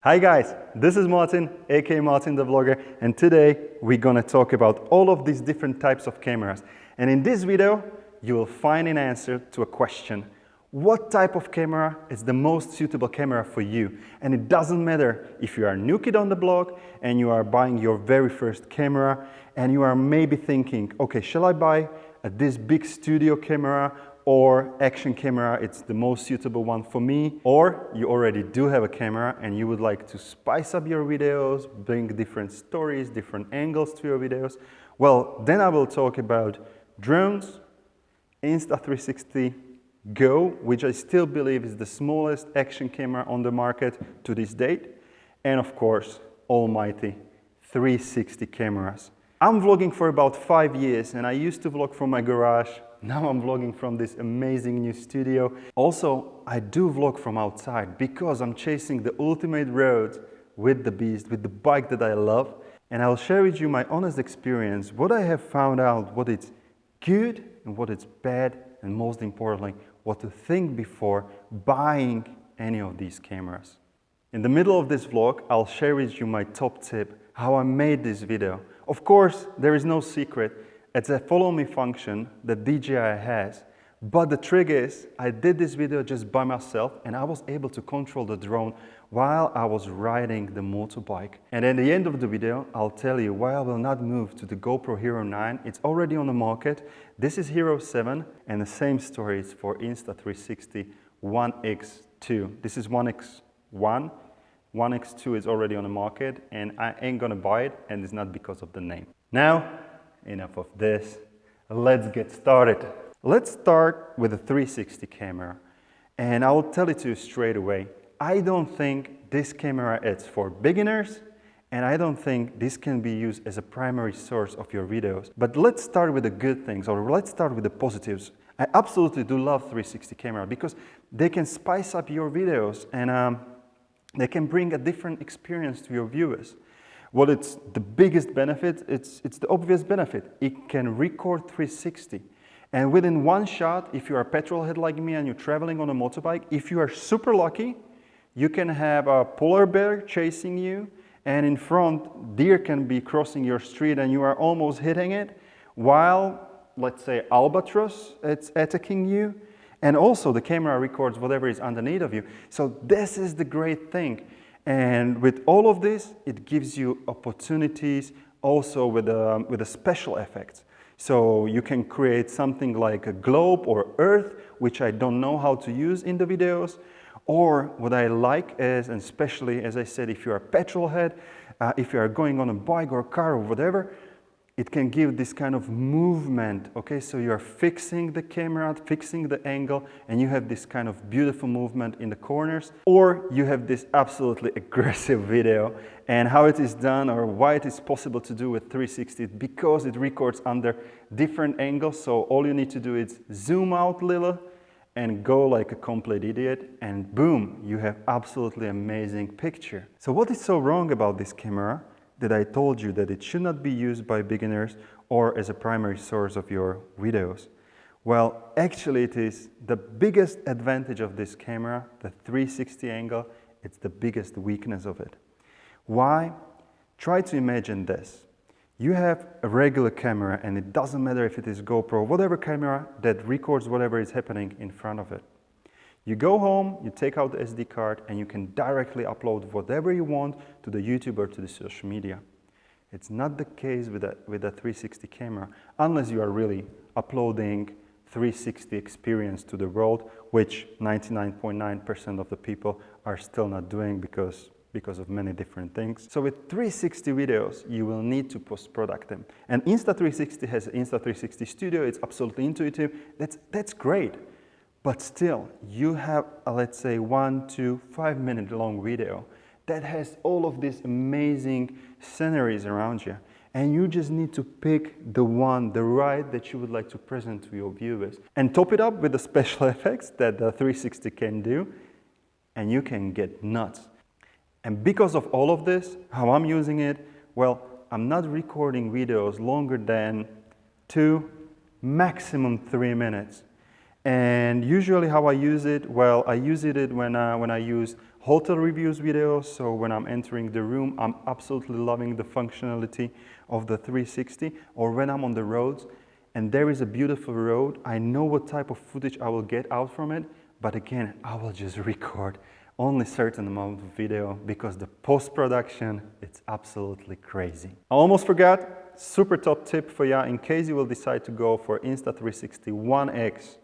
Hi guys, this is Martin, aka MartinTheVlogger, and today we're gonna talk about all of these different types of cameras. And in this video, you will find an answer to a question. What type of camera is the most suitable camera for you? And it doesn't matter if you are a new kid on the block and you are buying your very first camera and you are maybe thinking, okay, shall I buy this big studio camera or action camera, it's the most suitable one for me, or you already do have a camera and you would like to spice up your videos, bring different stories, different angles to your videos. Well, then I will talk about drones, Insta360 Go, which I still believe is the smallest action camera on the market to this date, and of course, almighty 360 cameras. I'm vlogging for about 5 years and I used to vlog from my garage. Now I'm vlogging from this amazing new studio. Also, I do vlog from outside because I'm chasing the ultimate road with TheBeast, with the bike that I love. And I'll share with you my honest experience, what I have found out, what is good and what is bad, and most importantly, what to think before buying any of these cameras. In the middle of this vlog, I'll share with you my top tip, how I made this video. Of course, there is no secret. It's a follow me function that DJI has. But the trick is, I did this video just by myself and I was able to control the drone while I was riding the motorbike. And at the end of the video, I'll tell you why I will not move to the GoPro Hero 9. It's already on the market. This is Hero 7 and the same story is for Insta360 One X2. This is One X1. One X2 is already on the market and I ain't gonna buy it, and it's not because of the name. Now, enough of this. Let's get started. Let's start with a 360 camera. And I will tell it to you straight away. I don't think this camera is for beginners, and I don't think this can be used as a primary source of your videos. But let's start with the good things, or let's start with the positives. I absolutely do love 360 camera because they can spice up your videos and they can bring a different experience to your viewers. Well, it's the biggest benefit, it's the obvious benefit. It can record 360. And within one shot, if you're a petrol head like me and you're traveling on a motorbike, if you are super lucky, you can have a polar bear chasing you, and in front, deer can be crossing your street and you are almost hitting it, while, let's say, albatross, it's attacking you. And also the camera records whatever is underneath of you. So this is the great thing. And with all of this, it gives you opportunities also with the special effects. So you can create something like a globe or earth, which I don't know how to use in the videos. Or what I like is, and especially as I said, if you're a petrol head, if you are going on a bike or a car or whatever, it can give this kind of movement, okay? So you're fixing the camera, fixing the angle, and you have this kind of beautiful movement in the corners. Or you have this absolutely aggressive video. And how it is done, or why it is possible to do with 360, because it records under different angles. So all you need to do is zoom out a little and go like a complete idiot, and boom, you have absolutely amazing picture. So what is so wrong about this camera that I told you that it should not be used by beginners or as a primary source of your videos? Well, actually it is the biggest advantage of this camera, the 360 angle. It's the biggest weakness of it. Why? Try to imagine this. You have a regular camera, and it doesn't matter if it is GoPro, whatever camera that records whatever is happening in front of it. You go home, you take out the SD card, and you can directly upload whatever you want to the YouTube or to the social media. It's not the case with a 360 camera, unless you are really uploading 360 experience to the world, which 99.9% of the people are still not doing because of many different things. So with 360 videos, you will need to post-product them. And Insta360 has Insta360 Studio, it's absolutely intuitive, that's great. But still, you have a, let's say, 1 to 5 minute long video that has all of these amazing sceneries around you. And you just need to pick the right that you would like to present to your viewers. And top it up with the special effects that the 360 can do, and you can get nuts. And because of all of this, how I'm using it, well, I'm not recording videos longer than 2, maximum 3 minutes. And usually how I use it, well, I use it when I use hotel reviews videos. So when I'm entering the room, I'm absolutely loving the functionality of the 360. Or when I'm on the roads and there is a beautiful road, I know what type of footage I will get out from it. But again, I will just record only certain amount of video because the post-production, it's absolutely crazy. I almost forgot, super top tip for you in case you will decide to go for Insta360 One X.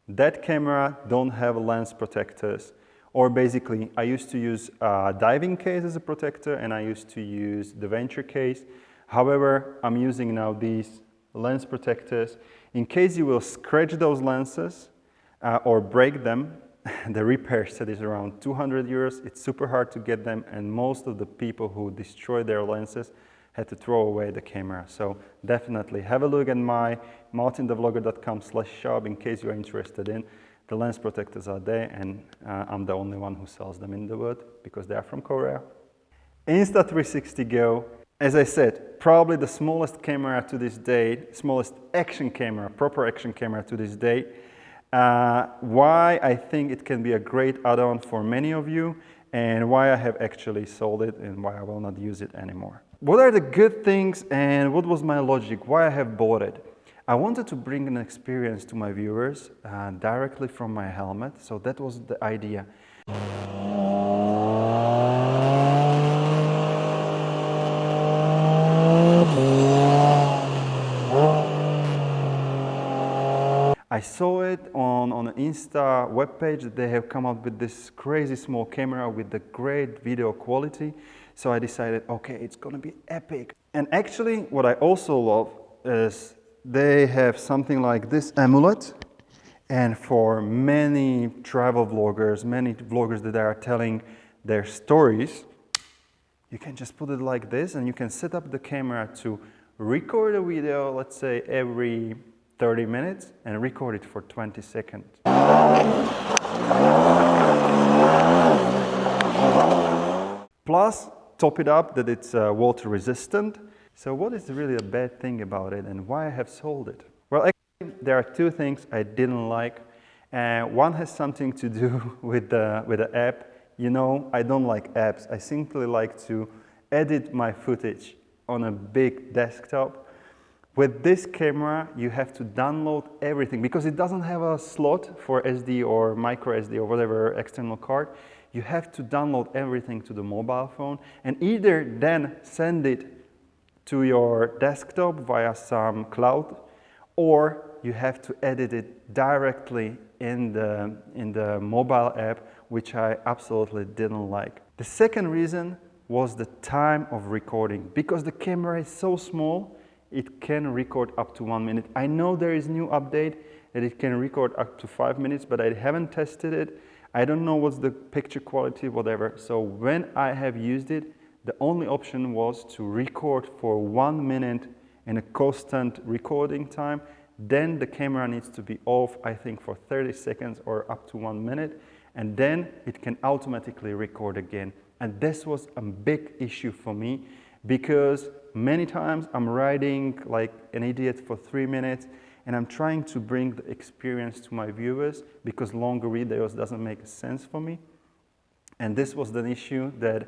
That camera don't have lens protectors. Or basically, I used to use a diving case as a protector and I used to use the Venture case. However, I'm using now these lens protectors. In case you will scratch those lenses or break them, the repair set is around 200 euros. It's super hard to get them and most of the people who destroy their lenses had to throw away the camera. So definitely have a look at my MartinTheVlogger.com/shop in case you're interested in. The lens protectors are there and I'm the only one who sells them in the world because they are from Korea. Insta360 Go, as I said, probably the smallest camera to this day, smallest action camera, proper action camera to this day. Why I think it can be a great add-on for many of you and why I have actually sold it and why I will not use it anymore. What are the good things and what was my logic, why I have bought it? I wanted to bring an experience to my viewers directly from my helmet, so that was the idea. I saw it on an Insta webpage that they have come up with this crazy small camera with the great video quality. So I decided, okay, it's gonna be epic. And actually, what I also love is they have something like this amulet. And for many travel vloggers, many vloggers that are telling their stories, you can just put it like this and you can set up the camera to record a video, let's say every 30 minutes and record it for 20 seconds. Plus, top it up that it's water resistant. So what is really a bad thing about it and why I have sold it? Well, actually, there are two things I didn't like. One has something to do with the app. You know, I don't like apps. I simply like to edit my footage on a big desktop. With this camera, you have to download everything because it doesn't have a slot for SD or micro SD or whatever external card. You have to download everything to the mobile phone and either then send it to your desktop via some cloud, or you have to edit it directly in the mobile app, which I absolutely didn't like. The second reason was the time of recording. Because the camera is so small, it can record up to 1 minute. I know there is new update that it can record up to 5 minutes, but I haven't tested it. I don't know what's the picture quality, whatever. So when I have used it, the only option was to record for 1 minute in a constant recording time. Then the camera needs to be off, I think, for 30 seconds or up to 1 minute. And then it can automatically record again. And this was a big issue for me because many times I'm riding like an idiot for 3 minutes and I'm trying to bring the experience to my viewers because longer videos doesn't make sense for me. And this was the issue that,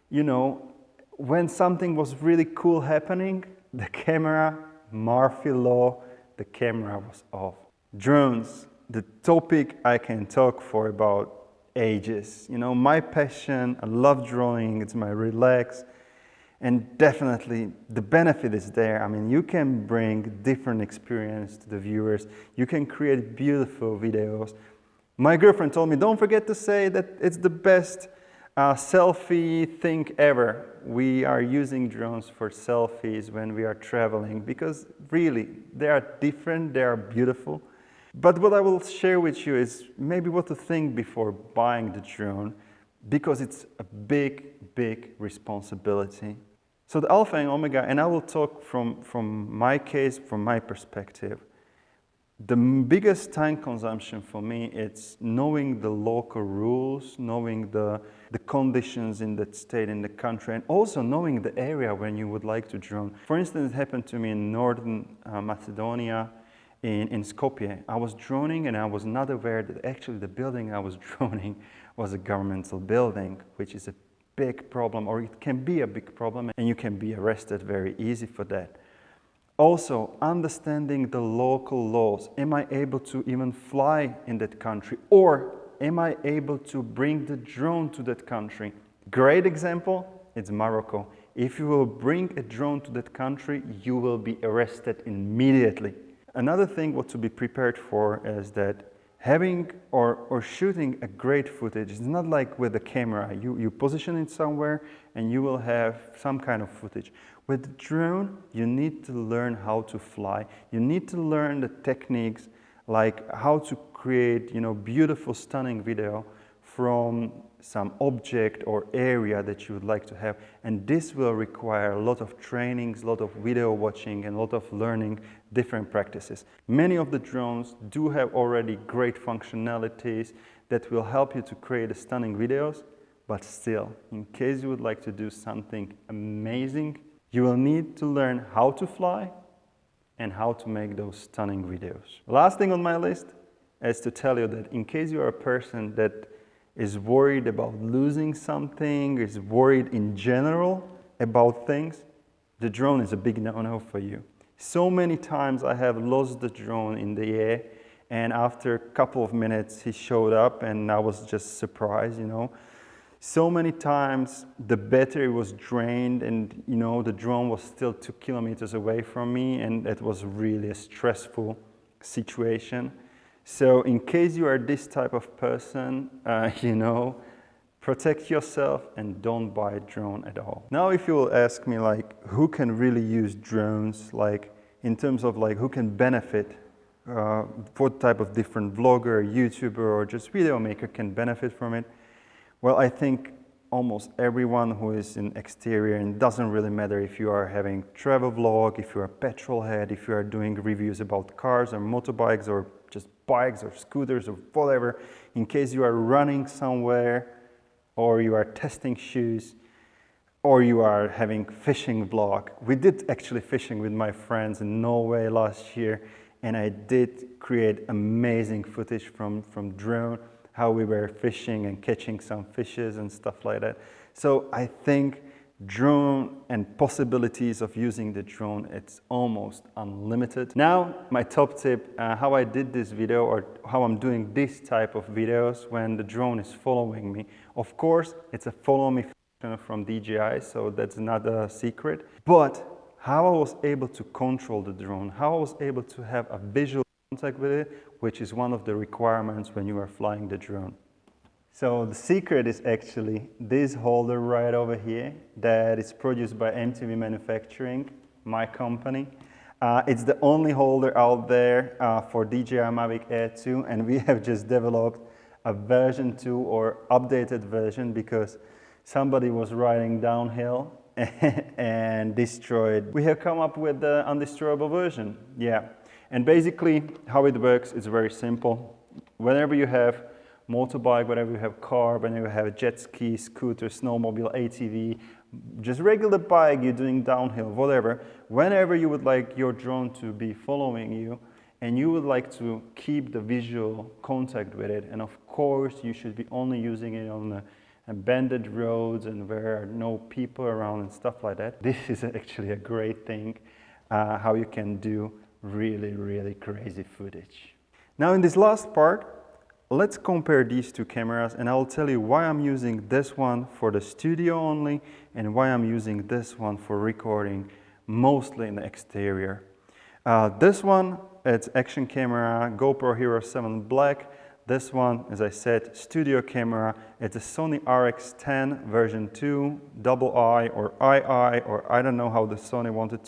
you know, when something was really cool happening, the camera, Murphy law, the camera was off. Drones, the topic I can talk for about ages. You know, my passion, I love drawing, it's my relax. And definitely the benefit is there. I mean, you can bring different experience to the viewers. You can create beautiful videos. My girlfriend told me, don't forget to say that it's the best selfie thing ever. We are using drones for selfies when we are traveling because really, they are different, they are beautiful. But what I will share with you is maybe what to think before buying the drone because it's a big, big responsibility. So the alpha and omega, and I will talk from my case, from my perspective. The biggest time consumption for me is knowing the local rules, knowing the conditions in that state, in the country, and also knowing the area when you would like to drone. For instance, it happened to me in northern Macedonia, in Skopje. I was droning and I was not aware that actually the building I was droning was a governmental building, which is a big problem, or it can be a big problem, and you can be arrested very easy for that. Also, understanding the local laws. Am I able to even fly in that country? Or am I able to bring the drone to that country? Great example, it's Morocco. If you will bring a drone to that country, you will be arrested immediately. Another thing what to be prepared for is that having or shooting a great footage is not like with the camera. You position it somewhere and you will have some kind of footage. With the drone, you need to learn how to fly. You need to learn the techniques, like how to create, beautiful, stunning video from some object or area that you would like to have. And this will require a lot of trainings, a lot of video watching, and a lot of learning different practices. Many of the drones do have already great functionalities that will help you to create stunning videos, but still, in case you would like to do something amazing, you will need to learn how to fly and how to make those stunning videos. Last thing on my list is to tell you that in case you are a person that is worried about losing something, is worried in general about things, the drone is a big no-no for you. So many times I have lost the drone in the air, and after a couple of minutes he showed up and I was just surprised, So many times the battery was drained and the drone was still 2 kilometers away from me, and it was really a stressful situation. So in case you are this type of person, protect yourself and don't buy a drone at all. Now if you will ask me who can really use drones, in terms of who can benefit, what type of different vlogger, YouTuber, or just video maker can benefit from it? Well, I think almost everyone who is in exterior, and it doesn't really matter if you are having travel vlog, if you are a petrol head, if you are doing reviews about cars or motorbikes or just bikes or scooters or whatever, in case you are running somewhere or you are testing shoes or you are having fishing vlog. We did actually fishing with my friends in Norway last year, and I did create amazing footage from drone, how we were fishing and catching some fishes and stuff like that. So I think drone and possibilities of using the drone, it's almost unlimited. Now my top tip, how I did this video, or how I'm doing this type of videos when the drone is following me. Of course, it's a follow me function from DJI, so that's not a secret. But how I was able to control the drone, how I was able to have a visual contact with it, which is one of the requirements when you are flying the drone. So the secret is actually this holder right over here that is produced by MTV Manufacturing, my company. It's the only holder out there for DJI Mavic Air 2, and we have just developed a version 2 or updated version because somebody was riding downhill and destroyed. We have come up with the undestroyable version, yeah. And basically how it works is very simple. Whenever you have motorbike, whenever you have car, whenever you have jet ski, scooter, snowmobile, ATV, just regular bike, you're doing downhill, whatever, whenever you would like your drone to be following you and you would like to keep the visual contact with it, and of course you should be only using it on abandoned roads and where there are no people around and stuff like that. This is actually a great thing, how you can do really crazy footage. Now in this last part, let's compare these two cameras, and I'll tell you why I'm using this one for the studio only and why I'm using this one for recording mostly in the exterior. This one, it's action camera, GoPro Hero 7 Black. This one, as I said, studio camera. It's a Sony RX10 version 2, II or II, or I don't know how the Sony wanted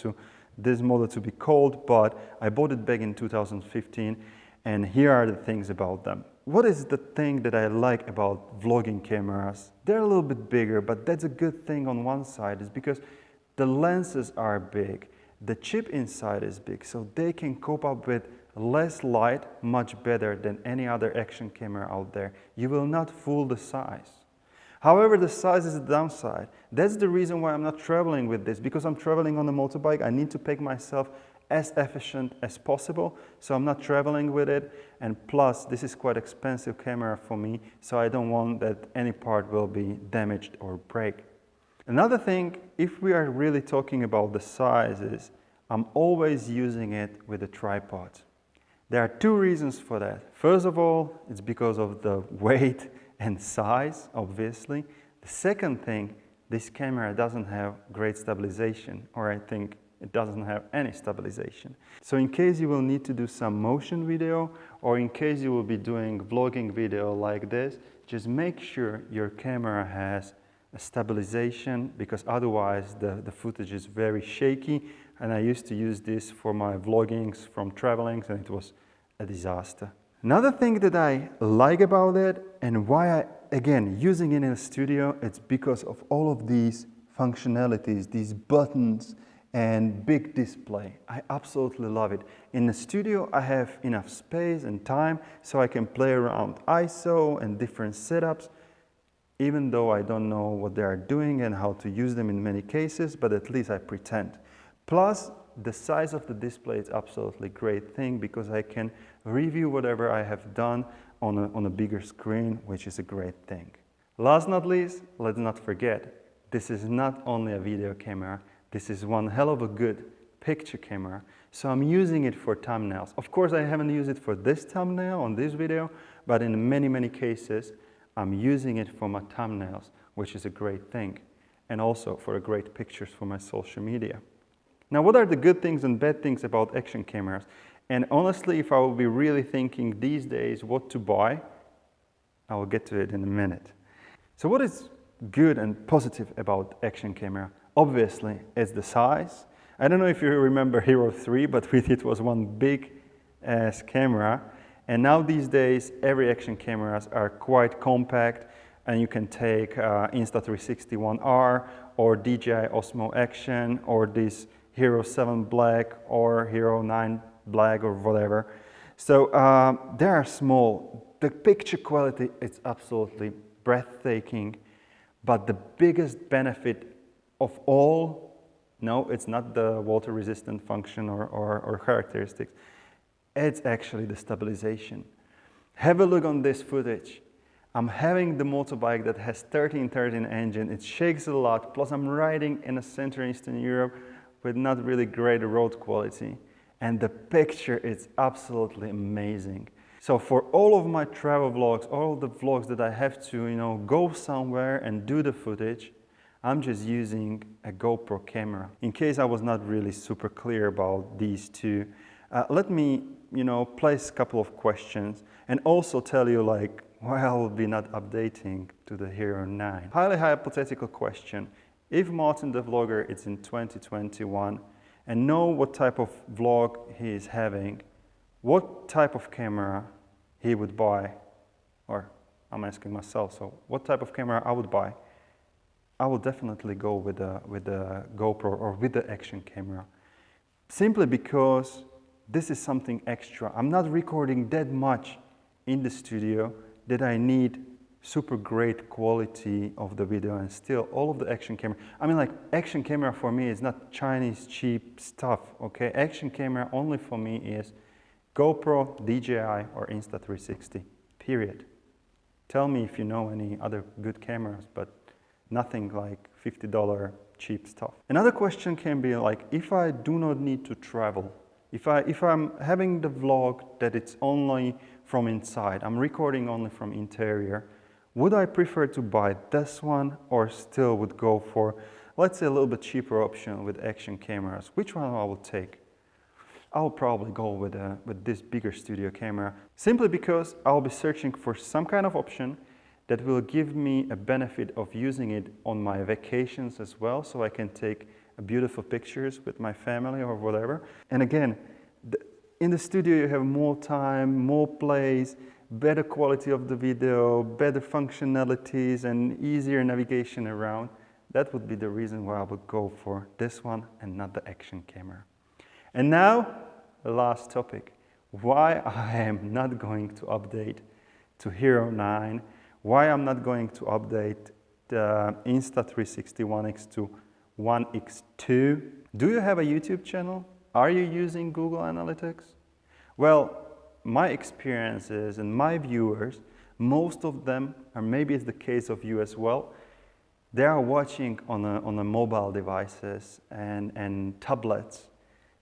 this model to be called, but I bought it back in 2015, and here are the things about them. What is the thing that I like about vlogging cameras? They're a little bit bigger, but that's a good thing on one side, is because the lenses are big, the chip inside is big, so they can cope up with less light much better than any other action camera out there. You will not fool the size. However, the size is the downside. That's the reason why I'm not traveling with this, because I'm traveling on a motorbike. I need to pack myself as efficient as possible, so I'm not traveling with it, and plus this is quite expensive camera for me, so I don't want that any part will be damaged or break. Another thing, if we are really talking about the sizes, I'm always using it with a tripod. There are two reasons for that. First of all, it's because of the weight and size, obviously. The second thing, this camera doesn't have great stabilization, or I think it doesn't have any stabilization. So in case you will need to do some motion video, or in case you will be doing vlogging video like this, just make sure your camera has a stabilization, because otherwise the footage is very shaky, and I used to use this for my vloggings from traveling, and it was a disaster. Another thing that I like about it, and why I, again, using it in a studio, it's because of all of these functionalities, these buttons and big display. I absolutely love it. In the studio, I have enough space and time so I can play around ISO and different setups, even though I don't know what they are doing and how to use them in many cases, but at least I pretend. Plus, the size of the display is absolutely great thing, because I can review whatever I have done on a bigger screen, which is a great thing. Last not least, let's not forget, this is not only a video camera, this is one hell of a good picture camera. So I'm using it for thumbnails. Of course, I haven't used it for this thumbnail on this video, but in many cases, I'm using it for my thumbnails, which is a great thing, and also for great pictures for my social media. Now, what are the good things and bad things about action cameras? And honestly, if I will be really thinking these days what to buy, I will get to it in a minute. So what is good and positive about action camera? Obviously, it's the size. I don't know if you remember Hero 3, but it was one big ass camera. And now these days, every action cameras are quite compact, and you can take Insta360 One-R or DJI Osmo Action or this Hero 7 Black or Hero 9 Black or whatever. So they are small. The picture quality is absolutely breathtaking, but the biggest benefit of all, no, it's not the water resistant function or characteristics, it's actually the stabilization. Have a look on this footage. I'm having the motorbike that has 1313 engine, it shakes a lot, plus I'm riding in a Central Eastern Europe with not really great road quality. And the picture is absolutely amazing. So for all of my travel vlogs, all the vlogs that I have to, go somewhere and do the footage, I'm just using a GoPro camera. In case I was not really super clear about these two, let me, place a couple of questions and also tell you why I will be not updating to the Hero 9. Highly hypothetical question. If MartinTheVlogger is in 2021 and know what type of vlog he is having, what type of camera he would buy, or I'm asking myself, so what type of camera I would buy? I will definitely go with the GoPro or with the action camera, simply because this is something extra. I'm not recording that much in the studio that I need super great quality of the video, and still all of the action camera. I mean, action camera for me is not Chinese cheap stuff, okay? Action camera only for me is GoPro, DJI, or Insta360, period. Tell me if you know any other good cameras, but nothing like $50 cheap stuff. Another question can be if I do not need to travel, if I'm having the vlog that it's only from inside, I'm recording only from interior, would I prefer to buy this one or still would go for, let's say, a little bit cheaper option with action cameras? Which one I will take? I'll probably go with this bigger studio camera, simply because I'll be searching for some kind of option that will give me a benefit of using it on my vacations as well, so I can take beautiful pictures with my family or whatever. And again, in the studio you have more time, more place, better quality of the video, better functionalities, and easier navigation around. That would be the reason why I would go for this one and not the action camera. And now, the last topic. Why I am not going to update to Hero 9, why I'm not going to update the Insta360 One X to One X2. Do you have a YouTube channel? Are you using Google Analytics? Well, my experiences and my viewers, most of them, or maybe it's the case of you as well, they are watching on a mobile devices and tablets,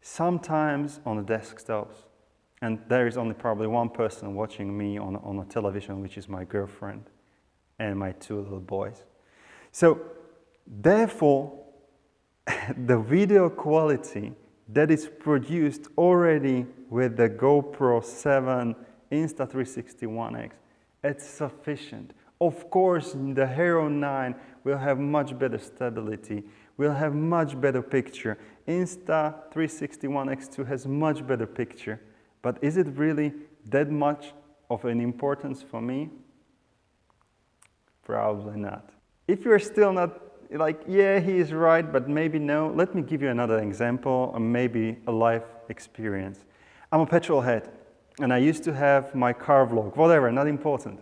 sometimes on the desktops. And there is only probably one person watching me on a television, which is my girlfriend and my 2 little boys. So therefore, the video quality that is produced already with the GoPro 7 Insta360 One X, it's sufficient. Of course, the Hero 9 will have much better stability, will have much better picture. Insta360 One X2 has much better picture. But is it really that much of an importance for me? Probably not. If you're still not like, yeah, he is right, but maybe no, let me give you another example, or maybe a life experience. I'm a petrol head, and I used to have my car vlog, whatever, not important.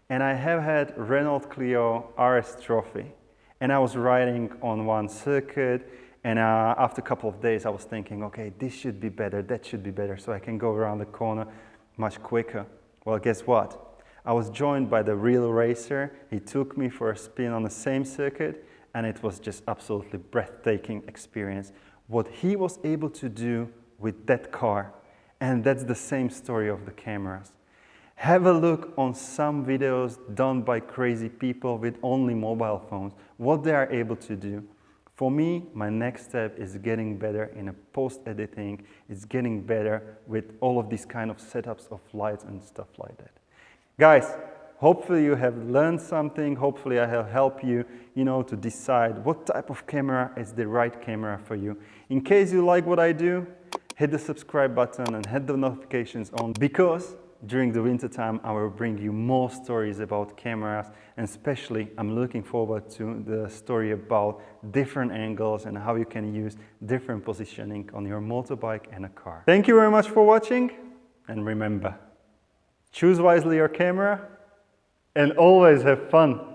And I have had Renault Clio RS Trophy, and I was riding on one circuit, and after a couple of days I was thinking, okay, this should be better, that should be better, so I can go around the corner much quicker. Well, guess what? I was joined by the real racer. He took me for a spin on the same circuit, and it was just absolutely breathtaking experience. What he was able to do with that car, and that's the same story of the cameras. Have a look on some videos done by crazy people with only mobile phones, what they are able to do. For me, my next step is getting better in a post-editing. It's getting better with all of these kind of setups of lights and stuff like that. Guys, hopefully you have learned something. Hopefully I have helped you, to decide what type of camera is the right camera for you. In case you like what I do, hit the subscribe button and hit the notifications on, because during the winter time, I will bring you more stories about cameras, and especially I'm looking forward to the story about different angles and how you can use different positioning on your motorbike and a car. Thank you very much for watching, and remember, choose wisely your camera and always have fun.